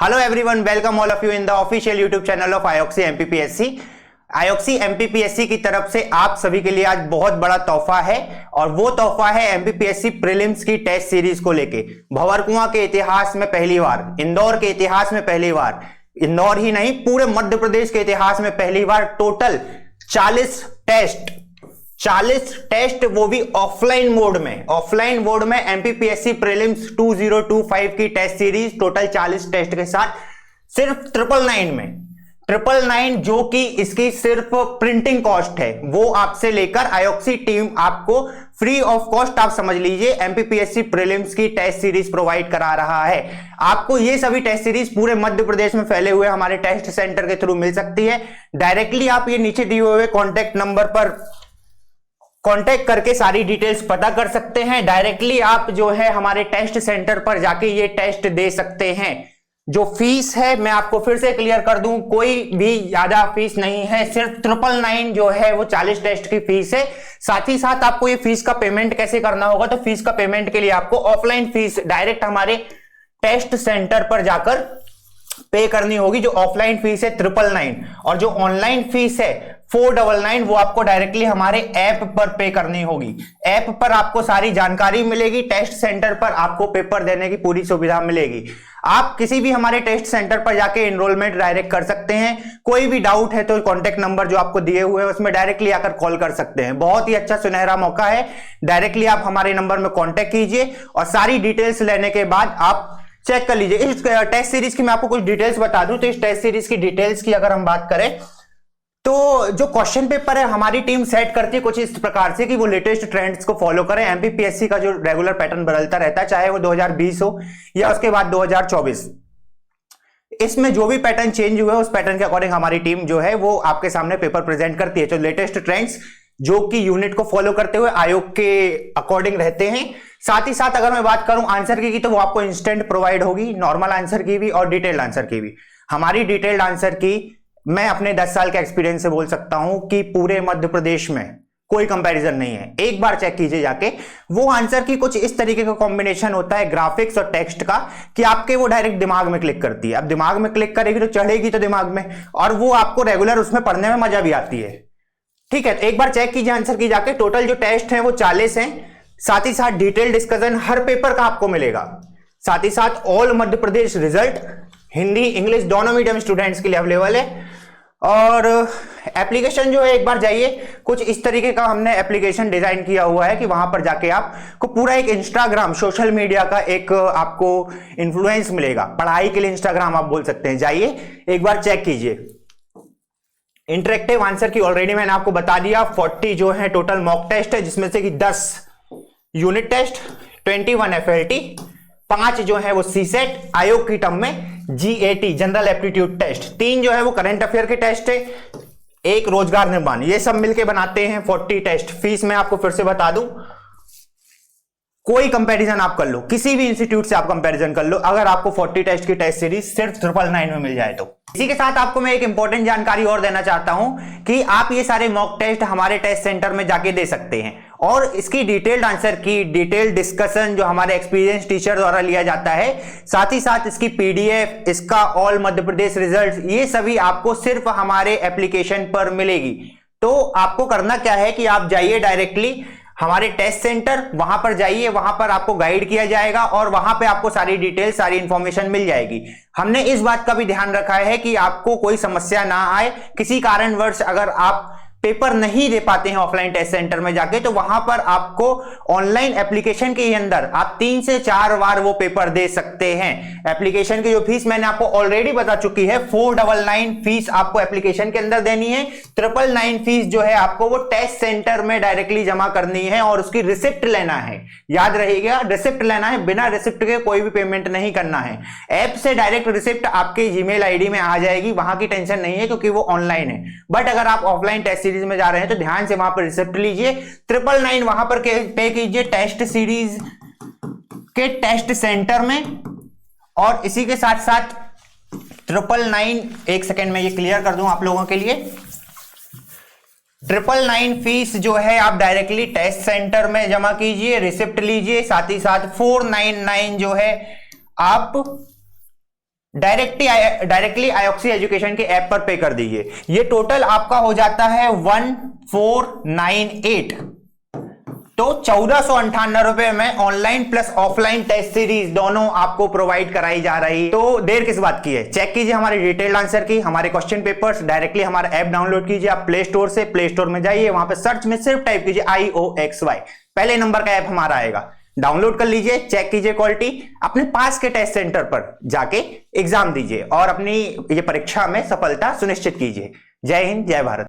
Hello everyone, welcome all of you in the official YouTube channel of IOXI MPPSC। IOXI MPPSC की तरफ से आप सभी के लिए आज बहुत बड़ा तोहफा है और वो तोहफा है MPPSC प्रीलिम्स की टेस्ट सीरीज को लेके। भंवरकुआं के इतिहास में पहली बार, इंदौर के इतिहास में पहली बार, इंदौर ही नहीं पूरे मध्य प्रदेश के इतिहास में पहली बार टोटल 40 टेस्ट वो भी ऑफलाइन मोड में MPPSC प्रीलिम्स 2025 की टेस्ट सीरीज टोटल 40 टेस्ट के साथ सिर्फ 999 जो कि इसकी सिर्फ प्रिंटिंग कॉस्ट है वो आपसे लेकर IOXI टीम आपको फ्री ऑफ कॉस्ट, आप समझ लीजिए, MPPSC प्रीलिम्स की टेस्ट सीरीज प्रोवाइड करा रहा है। आपको ये सभी टेस्ट सीरीज पूरे मध्य प्रदेश में फैले हुए हमारे टेस्ट सेंटर के थ्रू मिल सकती है। डायरेक्टली आप ये नीचे दिए हुए कॉन्टैक्ट नंबर पर कांटेक्ट करके सारी डिटेल्स पता कर सकते हैं। डायरेक्टली आप जो है हमारे टेस्ट सेंटर पर जाके ये टेस्ट दे सकते हैं। जो फीस है मैं आपको फिर से क्लियर कर दूं, कोई भी ज्यादा फीस नहीं है, सिर्फ 999 जो है वो 40 टेस्ट की फीस है। साथ ही साथ आपको ये फीस का पेमेंट कैसे करना होगा, तो फीस का पेमेंट के लिए आपको ऑफलाइन फीस डायरेक्ट हमारे टेस्ट सेंटर पर जाकर पे करनी होगी। जो ऑफलाइन फीस है 999 और जो ऑनलाइन फीस है 499 वो आपको डायरेक्टली हमारे ऐप पर पे करनी होगी। ऐप पर आपको सारी जानकारी मिलेगी, टेस्ट सेंटर पर आपको पेपर देने की पूरी सुविधा मिलेगी। आप किसी भी हमारे टेस्ट सेंटर पर जाके एनरोलमेंट डायरेक्ट कर सकते हैं। कोई भी डाउट है तो कांटेक्ट नंबर जो आपको दिए हुए हैं उसमें डायरेक्टली आकर कॉल कर सकते हैं। बहुत ही अच्छा सुनहरा मौका है, डायरेक्टली आप हमारे नंबर में कांटेक्ट कीजिए और सारी डिटेल्स लेने के बाद आप चेक कर लीजिए। इस टेस्ट सीरीज की मैं आपको कुछ डिटेल्स बता दूं, तो इस टेस्ट सीरीज की डिटेल्स की अगर हम बात करें तो जो क्वेश्चन पेपर है हमारी टीम सेट करती है कुछ इस प्रकार से कि वो लेटेस्ट ट्रेंड्स को फॉलो करें। MPPSC का जो रेगुलर पैटर्न बदलता रहता है, चाहे वो 2020 हो या उसके बाद 2024, इसमें जो भी पैटर्न चेंज हुआ है उस पैटर्न के अकॉर्डिंग हमारी टीम जो है वो आपके सामने पेपर प्रेजेंट करती है। तो लेटेस्ट ट्रेंड्स जो कि यूनिट को फॉलो करते हुए आयोग के अकॉर्डिंग रहते हैं। साथ ही साथ अगर मैं बात करूं आंसर की तो वो आपको इंस्टेंट प्रोवाइड होगी, नॉर्मल आंसर की भी और डिटेल्ड आंसर की भी। हमारी डिटेल्ड आंसर की मैं अपने 10 साल के एक्सपीरियंस से बोल सकता हूं कि पूरे मध्य प्रदेश में कोई कंपैरिजन नहीं है। एक बार चेक कीजिए जाके, वो आंसर की कुछ इस तरीके का कॉम्बिनेशन होता है ग्राफिक्स और टेक्स्ट का कि आपके वो डायरेक्ट दिमाग में क्लिक करती है। अब दिमाग में क्लिक करेगी तो चढ़ेगी तो दिमाग में, और वो आपको रेगुलर उसमें पढ़ने में मजा भी आती है। ठीक है, एक बार चेक कीजिए आंसर की जाके। टोटल जो टेस्ट है वो 40 हैं। साथ ही साथ डिटेल डिस्कशन हर पेपर का आपको मिलेगा। साथ ही साथ all Madhya Pradesh result Hindi English दोनों मीडियम स्टूडेंट्स के लिए अवेलेबल है। और एप्लीकेशन जो है एक बार जाइए, कुछ इस तरीके का हमने एप्लीकेशन डिजाइन किया हुआ है कि वहां पर जाके आपको पूरा एक इंस्टाग्राम सोशल मीडिया का एक आपको इन्फ्लुएंस मिलेगा। पढ़ाई के लिए इंस्टाग्राम आप बोल सकते हैं, जाइए एक बार चेक कीजिए। इंटरेक्टिव आंसर की ऑलरेडी मैंने आपको बता दिया। 40 जो है टोटल मॉक टेस्ट है, जिसमें से कि 10 यूनिट टेस्ट, 21 FLT, 5 जो है वो CSET आयोग की टर्म में, GAT जनरल एप्टीट्यूड टेस्ट, 3 जो है वो करंट अफेयर के टेस्ट है, 1 रोजगार निर्माण, ये सब मिलके बनाते हैं 40 टेस्ट। फीस मैं आपको फिर से बता दूं, कोई कंपैरिजन आप कर लो, किसी भी इंस्टीट्यूट से आप कंपैरिजन कर लो, अगर आपको 40 टेस्ट की टेस्ट सीरीज सिर्फ 999 में मिल जाए तो। इसी के साथ आपको मैं एक इंपॉर्टेंट जानकारी और देना चाहता हूं कि आप ये सारे मॉक टेस्ट हमारे टेस्ट सेंटर में जाके दे सकते हैं और इसकी डिटेल्ड आंसर की डिटेल्ड डिस्कशन जो हमारे एक्सपीरियंस टीचर द्वारा लिया जाता है, साथ ही साथ इसकी PDF, इसका ऑल मध्य प्रदेश रिजल्ट, ये सभी आपको सिर्फ हमारे एप्लीकेशन पर मिलेगी। तो आपको करना क्या है कि आप जाइए डायरेक्टली हमारे टेस्ट सेंटर, वहां पर जाइए, वहां पर आपको गाइड किया जाएगा और वहां पे आपको सारी डिटेल सारी इंफॉर्मेशन मिल जाएगी। हमने इस बात का भी ध्यान रखा है कि आपको कोई समस्या ना आए, किसी कारणवश अगर आप पेपर नहीं दे पाते हैं ऑफलाइन टेस्ट सेंटर में जाके, तो वहां पर आपको ऑनलाइन एप्लीकेशन के अंदर आप 3 से 4 बार वो पेपर दे सकते हैं। एप्लीकेशन की जो फीस मैंने आपको ऑलरेडी बता चुकी है, 499 फीस आपको एप्लीकेशन के अंदर देनी है। 999 फीस जो है आपको वो टेस्ट सेंटर में डायरेक्टली जमा करनी है और उसकी रिसिप्ट लेना है। याद रहिएगा, रिसिप्ट लेना है, बिना रिसिप्ट के कोई भी पेमेंट नहीं करना है। ऐप से डायरेक्ट रिसिप्ट आपके जीमेल ID में आ जाएगी, वहां की टेंशन नहीं है क्योंकि वो ऑनलाइन है। बट अगर आप ऑफलाइन टेस्ट सीरीज में जा रहे हैं तो ध्यान से वहां पर रिसिप्ट लीजिए, 999 वहां पर पे कीजिए टेस्ट सीरीज के टेस्ट सेंटर में। और इसी के साथ साथ 999, एक सेकेंड में ये क्लियर कर दूं आप लोगों के लिए, 999 फीस जो है आप डायरेक्टली टेस्ट सेंटर में जमा कीजिए, रिसिप्ट लीजिए। साथ ही साथ 499 जो है आप डायरेक्टली आयोक्सी एजुकेशन के ऐप पर पे कर दीजिए। ये टोटल आपका हो जाता है 1498। तो 1498 रुपए में online plus offline test series दोनों आपको प्रोवाइड कराई जा रही। तो देर किस बात की है, चेक कीजिए हमारे डिटेल्ड आंसर की, हमारे क्वेश्चन पेपर्स। डायरेक्टली हमारा ऐप डाउनलोड कीजिए आप प्ले स्टोर से। प्ले स्टोर में जाइए, वहां पे सर्च में सिर्फ टाइप कीजिए IOXY, पहले नंबर का ऐप हमारा आएगा। डाउनलोड कर लीजिए, चेक कीजिए क्वालिटी, अपने पास के टेस्ट सेंटर पर जाके एग्जाम दीजिए और अपनी ये परीक्षा में सफलता सुनिश्चित कीजिए। जय हिंद, जय भारत।